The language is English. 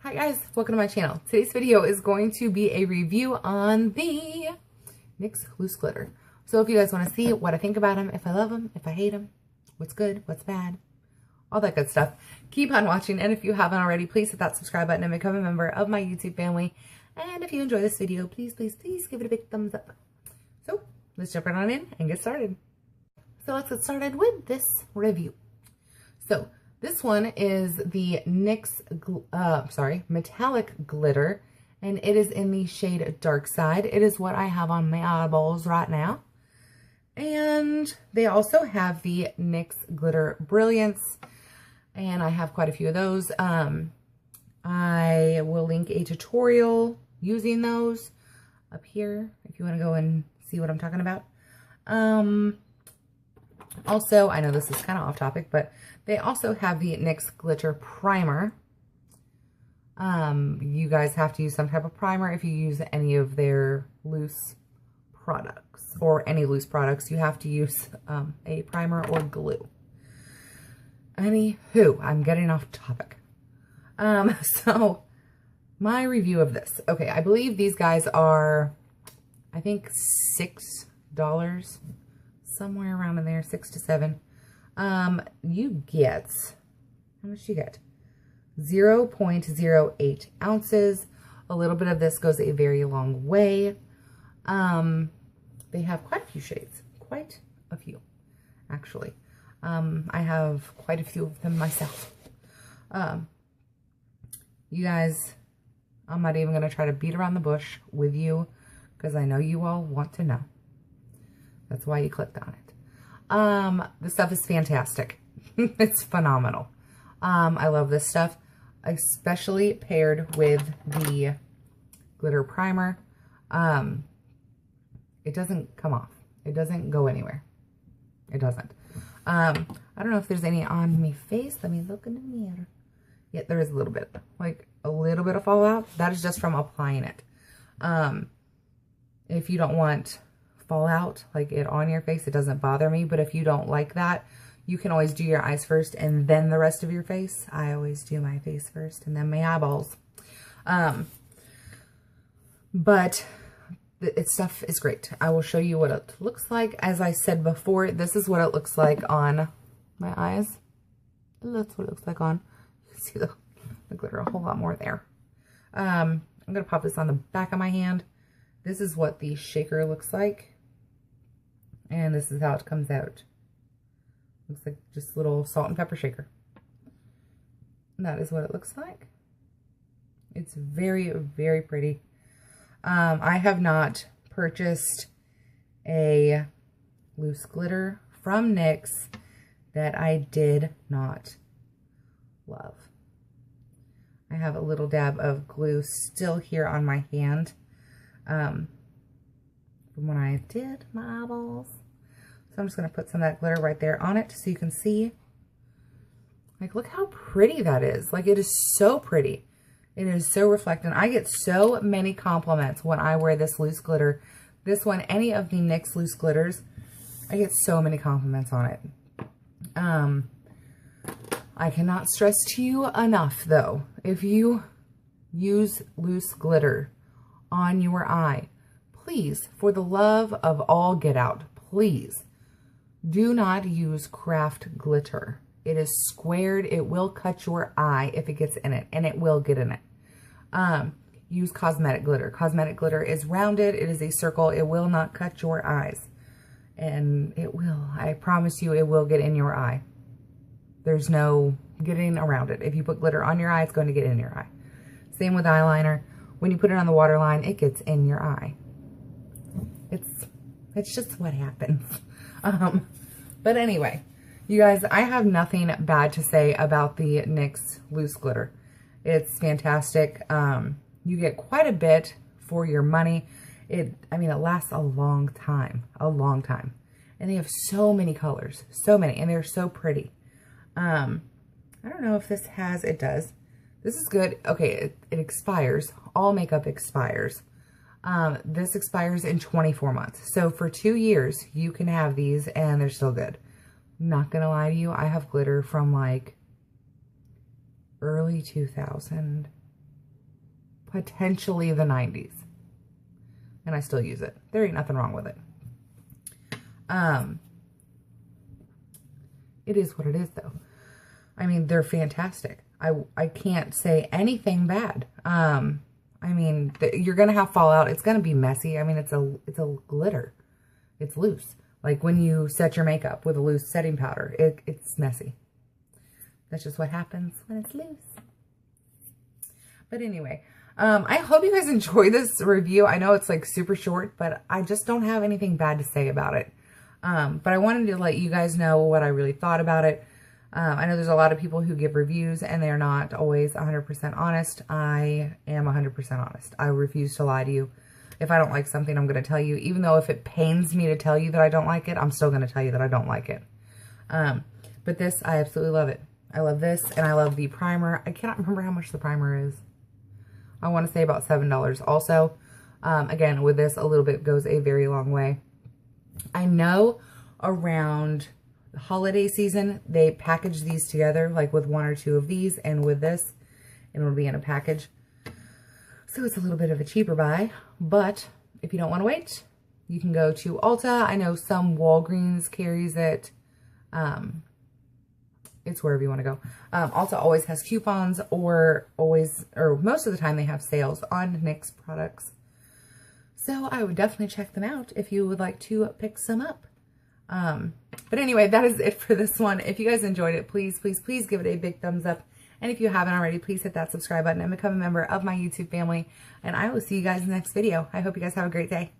Hi guys, welcome to my channel. Today's video is going to be a review on the NYX Loose Glitter. So if you guys want to see what I think about them, if I love them, if I hate them, what's good, what's bad, all that good stuff, keep on watching. And if you haven't already, please hit that subscribe button and become a member of my YouTube family. And if you enjoy this video, please give it a big thumbs up. So let's jump right on in and get started. So let's get started with this review. So this one is the NYX, Metallic Glitter, and it is in the shade Dark Side. It is what I have on my eyeballs right now. And they also have the NYX Glitter Brilliance, and I have quite a few of those. I will link a tutorial using those up here if you want to go and see what I'm talking about. Also, I know this is kind of off topic, but they also have the NYX Glitter Primer. You guys have to use some type of primer if you use any of their loose products, or any loose products. You have to use a primer or glue. Anywho, I'm getting off topic. So my review of this. Okay, I believe these guys are, I think, $6. Somewhere around in there, 6 to 7. You get, how much do you get? 0.08 ounces. A little bit of this goes a very long way. They have quite a few shades, quite a few, actually. I have quite a few of them myself. You guys, I'm not even going to try to beat around the bush with you, because I know you all want to know. That's why you clicked on it. This stuff is fantastic. It's phenomenal. I love this stuff, especially paired with the glitter primer. It doesn't come off. It doesn't go anywhere. It doesn't. I don't know if there's any on my face. Let me look in the mirror. Yeah, there is a little bit. Like a little bit of fallout. That is just from applying it. If you don't want fallout like it on your face, it doesn't bother me. But if you don't like that, you can always do your eyes first and then the rest of your face. I always do my face first and then my eyeballs. But its stuff is great. I will show you what it looks like. As I said before, this is what it looks like on my eyes. That's what it looks like on. You can see the glitter a whole lot more there. I'm going to pop this on the back of my hand. This is what the shaker looks like. And this is how it comes out. Looks like just a little salt and pepper shaker. And that is what it looks like. It's very, very pretty. I have not purchased a loose glitter from NYX that I did not love. I have a little dab of glue still here on my hand from when I did my eyeballs. So I'm just going to put some of that glitter right there on it so you can see. Like, look how pretty that is. Like, it is so pretty. It is so reflectant. I get so many compliments when I wear this loose glitter. This one, any of the NYX loose glitters, I get so many compliments on it. I cannot stress to you enough, though, if you use loose glitter on your eye, please, for the love of all get out, please, do not use craft glitter. It is squared. It will cut your eye if it gets in it, and it will get in it. Use cosmetic glitter. Cosmetic glitter is rounded. It is a circle. It will not cut your eyes. And it will. I promise you it will get in your eye. There's no getting around it. If you put glitter on your eye, it's going to get in your eye. Same with eyeliner. When you put it on the waterline, it gets in your eye. It's just what happens. But anyway, you guys, I have nothing bad to say about the NYX Loose Glitter. It's fantastic. You get quite a bit for your money. I mean, it lasts a long time, And they have so many colors, so many, and they're so pretty. I don't know if this has, it does. This is good. Okay, it expires. All makeup expires. This expires in 24 months. So for 2 years, you can have these and they're still good. Not gonna lie to you, I have glitter from like early 2000. potentially the 90s. And I still use it. There ain't nothing wrong with it. It is what it is, though. I mean, they're fantastic. I can't say anything bad. I mean, you're going to have fallout. It's going to be messy. I mean, it's a glitter. It's loose. Like when you set your makeup with a loose setting powder, it's messy. That's just what happens when it's loose. But anyway, I hope you guys enjoy this review. I know it's like super short, but I just don't have anything bad to say about it. But I wanted to let you guys know what I really thought about it. I know there's a lot of people who give reviews and they're not always 100% honest. I am 100% honest. I refuse to lie to you. If I don't like something, I'm going to tell you. Even though if it pains me to tell you that I don't like it, I'm still going to tell you that I don't like it. But this, I absolutely love it. I love this, and I love the primer. I cannot remember how much the primer is. I want to say about $7 also. Again, with this, a little bit goes a very long way. I know around the holiday season, they package these together, like with 1 or 2 of these, and with this, and it'll be in a package. So it's a little bit of a cheaper buy, but if you don't want to wait, you can go to Ulta. I know some Walgreens carries it. It's wherever you want to go. Ulta always has coupons, or most of the time they have sales on NYX products. So I would definitely check them out if you would like to pick some up. But anyway, that is it for this one. If you guys enjoyed it, please, please, please give it a big thumbs up. And if you haven't already, please hit that subscribe button and become a member of my YouTube family. And I will see you guys in the next video. I hope you guys have a great day.